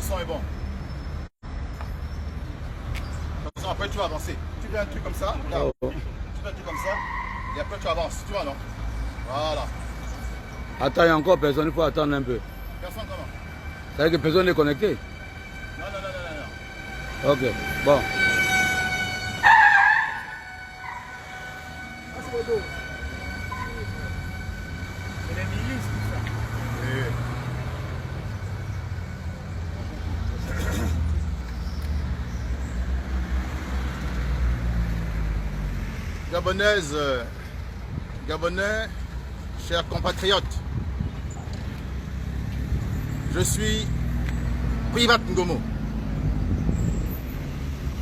son est bon. Après tu vas avancer. Tu fais un truc comme ça, regarde. Tu fais un truc comme ça, et après tu avances, tu vois non? Voilà. Attends, il y a encore personne, il faut attendre un peu. Personne comment? Ça veut dire que personne n'est connecté? Non, non, non, non, non. Ok, bon. C'est les milices, tout ça. Oui. Gabonaises, Gabonais, chers compatriotes, je suis Privat Ngomo,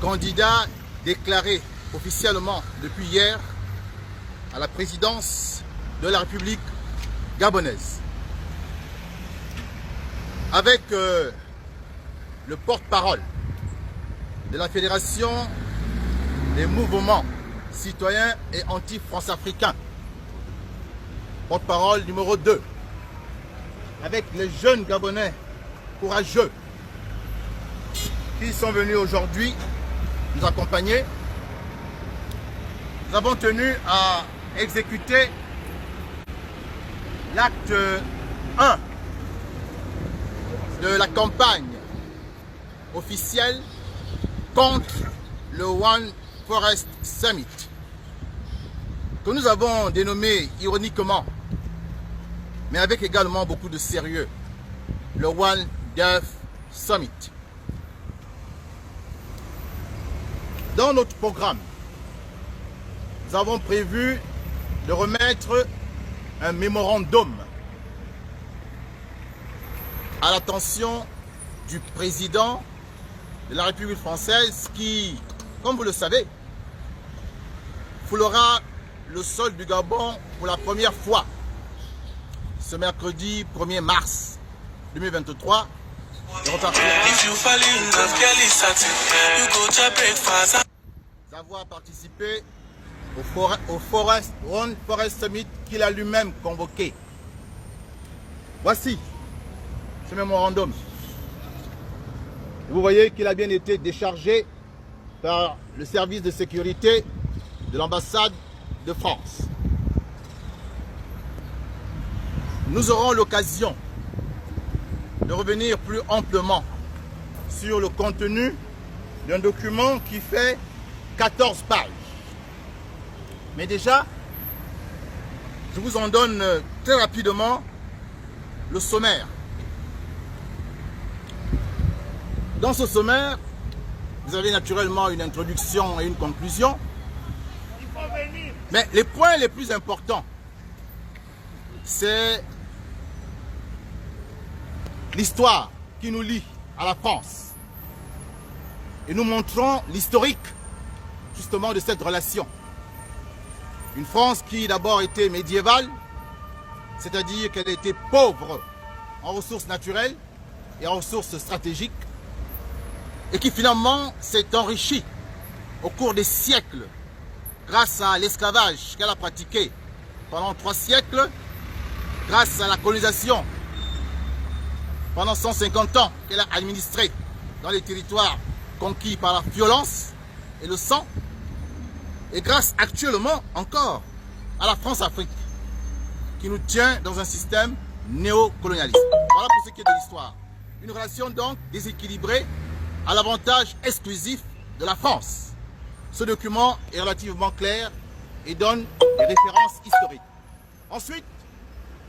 candidat déclaré officiellement depuis hier à la présidence de la République gabonaise. Avec le porte-parole de la Fédération des mouvements citoyens et anti-France-africains, porte-parole numéro 2, avec les jeunes Gabonais courageux qui sont venus aujourd'hui nous accompagner. Nous avons tenu à exécuter l'acte 1 de la campagne officielle contre le One Forest Summit, que nous avons dénommé ironiquement, mais avec également beaucoup de sérieux, le One Death Summit. Dans notre programme, nous avons prévu de remettre un mémorandum à l'attention du président de la République française qui, comme vous le savez, foulera le sol du Gabon pour la première fois ce mercredi 1er mars 2023. D'avoir participé au One Forest Summit qu'il a lui-même convoqué. Voici ce mémorandum. Vous voyez qu'il a bien été déchargé par le service de sécurité de l'ambassade de France. Nous aurons l'occasion de revenir plus amplement sur le contenu d'un document qui fait 14 pages. Mais déjà, je vous en donne très rapidement le sommaire. Dans ce sommaire, vous avez naturellement une introduction et une conclusion. Mais les points les plus importants, c'est l'histoire qui nous lie à la France. Et nous montrons l'historique, justement, de cette relation. Une France qui d'abord était médiévale, c'est-à-dire qu'elle était pauvre en ressources naturelles et en ressources stratégiques, et qui finalement s'est enrichie au cours des siècles grâce à l'esclavage qu'elle a pratiqué pendant 3 siècles, grâce à la colonisation pendant 150 ans qu'elle a administré dans les territoires conquis par la violence et le sang, et grâce actuellement encore à la France-Afrique qui nous tient dans un système néocolonialiste. Voilà pour ce qui est de l'histoire. Une relation donc déséquilibrée à l'avantage exclusif de la France. Ce document est relativement clair et donne des références historiques. Ensuite,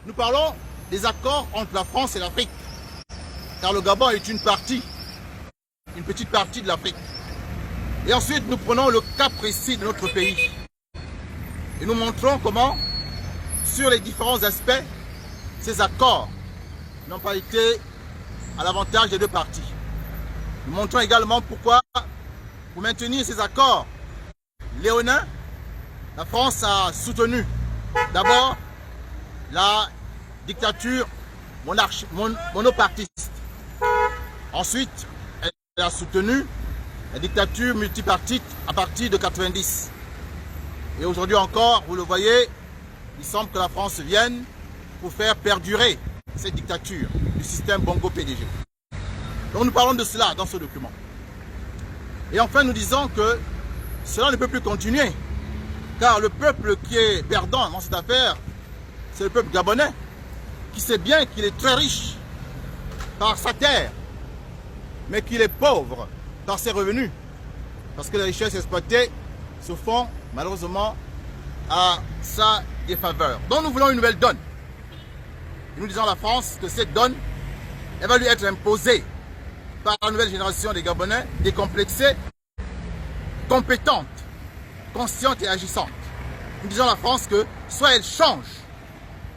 nous parlons des accords entre la France et l'Afrique, car le Gabon est une petite partie de l'Afrique. Et ensuite, nous prenons le cas précis de notre pays et nous montrons comment, sur les différents aspects, ces accords n'ont pas été à l'avantage des deux parties. Nous montrons également pourquoi, pour maintenir ces accords léonins, la France a soutenu d'abord la dictature monopartiste. Ensuite, elle a soutenu la dictature multipartite à partir de 90. Et aujourd'hui encore, vous le voyez, il semble que la France vienne pour faire perdurer cette dictature du système Bongo PDG. Donc nous parlons de cela dans ce document. Et enfin, nous disons que cela ne peut plus continuer, car le peuple qui est perdant dans cette affaire, c'est le peuple gabonais, qui sait bien qu'il est très riche par sa terre, mais qu'il est pauvre par ses revenus, parce que les richesses exploitées se font malheureusement à sa défaveur. Donc nous voulons une nouvelle donne. Nous disons à la France que cette donne, elle va lui être imposée par la nouvelle génération des Gabonais, décomplexée, compétente, consciente et agissante. Nous disons à la France que soit elle change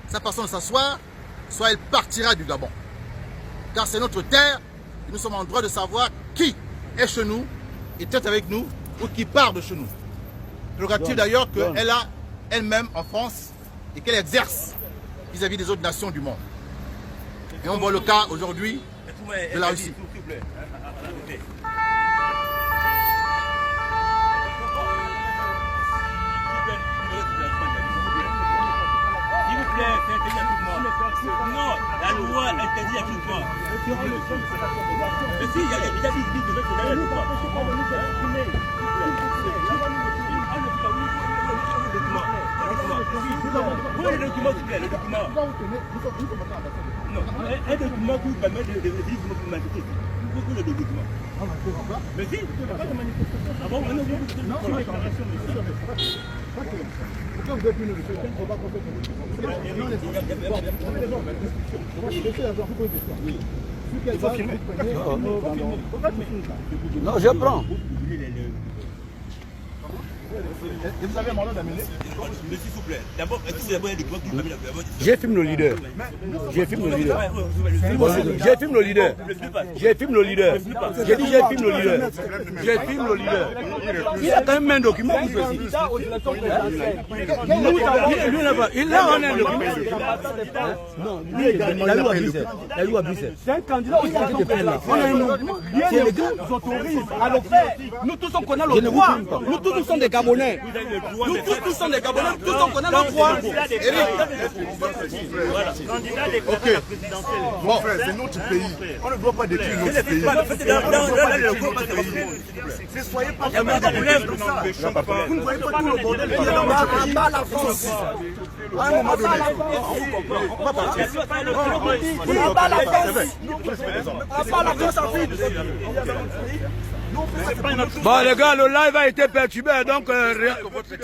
sa façon de s'asseoir, soit elle partira du Gabon. Car c'est notre terre et nous sommes en droit de savoir qui est chez nous, était avec nous ou qui part de chez nous. Prérogative d'ailleurs qu'elle a elle-même en France et qu'elle exerce vis-à-vis des autres nations du monde. Et on voit le cas aujourd'hui de la Russie. Non, la loi interdit à tout le monde. Mais si, il y a des gens qui disent que c'est la loi. Où est le document, s'il vous plaît, le document? Non, un document qui vous permet de dire que vous manifestez. Vous pouvez le document. Mais si, ah bon, maintenant vous pouvez une déclaration, monsieur. Pourquoi vous êtes une déclaration? Il faut filmer. Non, je prends. Et vous avez un mandat d'amener? Monsieur, s'il vous plaît. D'abord, est-ce que vous avez des documents qui permettent de... J'ai filmé le leader. J'ai filmé le leader. J'ai filmé le leader. J'ai filmé le leader. J'ai dit j'ai filmé le leader. J'ai filmé le leader. Il a quand même un document pour ceci. Il a un document. Non, la loi Bruxelles. La loi Bruxelles. C'est un candidat aussi à c'est les gars nous autorisent à le faire. Nous tous on connaît le droit. Nous tous nous sommes des Gabonais. Nous tous sommes des Gabonais. Tous on connaît le droit. Ok. Bon, c'est notre pays. On ne doit pas détruire notre pays. Ne soyez pas comme ça. Vous ne voyez pas tout le bordel. On va la France. À un moment donné, on va partir. On va la France. On va la France en vide. Bon les gars, le live a été perturbé, donc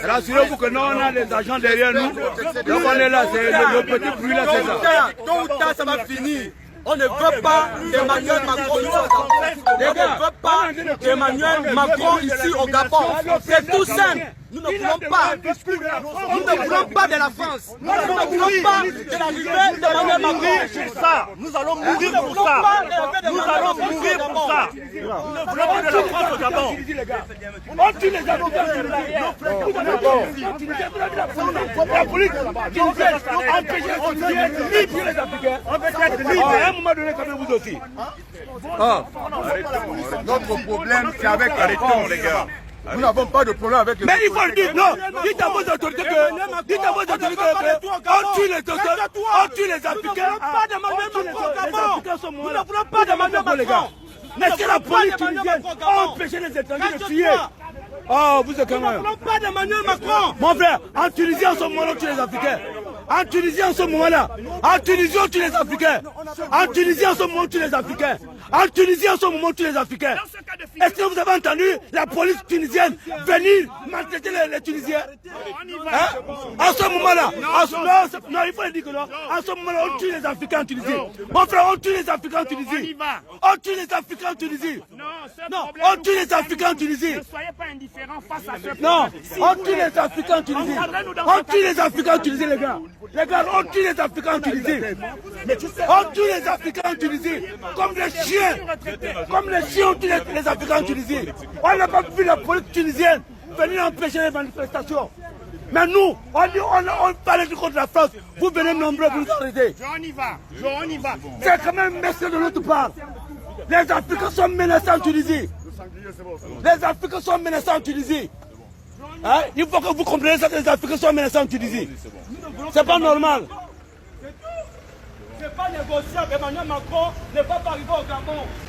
rassurez-vous que nous on a les agents derrière nous. Donc on est là, c'est le petit bruit là, c'est ça. Tôt ou tard, ça va finir. On ne veut pas Emmanuel Macron ici au Gabon. On ne veut pas Emmanuel Macron ici au Gabon. C'est tout simple. Nous ne voulons pas. Nous ne voulons pas de la France. Nous ne voulons pas de l'arrivée d'Emmanuel Macron. Nous allons mourir pour ça. Nous allons mourir pour ça. Nous ne voulons pas de la France au Gabon. On tue les avocats de la police qui nous aide à empêcher les libres les Africains. On veut être libres. À un moment donné, quand même vous aussi. Notre problème, c'est avec arrêtons, les gars. Nous n'avons pas de problème avec les... Mais il faut le dire, non. Dites à vos autorités que on tue les autorités, on tue les Africains. Les Africains sont morts. Nous ne voulons pas d'Emmanuel Macron, les gars. Mais c'est la police qui vient empêcher les étrangers de fuir. Oh, vous êtes quand même. Nous ne voulons pas d'Emmanuel Macron. Mon frère, en Tunisie, en ce moment, on tue les Africains. En Tunisie, en ce moment-là. En Tunisie, on tue les Africains. En Tunisie, en ce moment, on tue les Africains. En Tunisie, en ce moment, on tue les Africains. Est-ce que vous avez entendu la police tunisienne venir maltraiter les Tunisiens? Hein? En ce moment-là. Non, il faut le dire que non. En ce moment-là, on tue les Africains en Tunisie. Mon frère, on tue les Africains en Tunisie. On tue les Africains en Tunisie. Non, on tue les Africains en Tunisie. Ne soyez pas indifférents face à ce Non, on tue les Africains en Tunisie. On tue les Africains en Tunisie, les gars. Les gars, on tue les Africains en Tunisie. On tue les Africains en Tunisie. Comme les chiens. Comme les chiens, on tue les Africains en Tunisie. On n'a pas vu la police tunisienne venir empêcher les manifestations. Mais nous, on parle contre la France. Vous venez nombreux pour nous arrêter. On y va. On y va. C'est quand même merci de notre part. Les Africains sont menacés en Tunisie. Les Africains sont menacés en Tunisie. Hein? Il faut que vous compreniez ça que les Africains sont menacés en Tunisie. C'est pas normal. C'est pas négociable. Emmanuel Macron n'est pas arrivé au Gabon.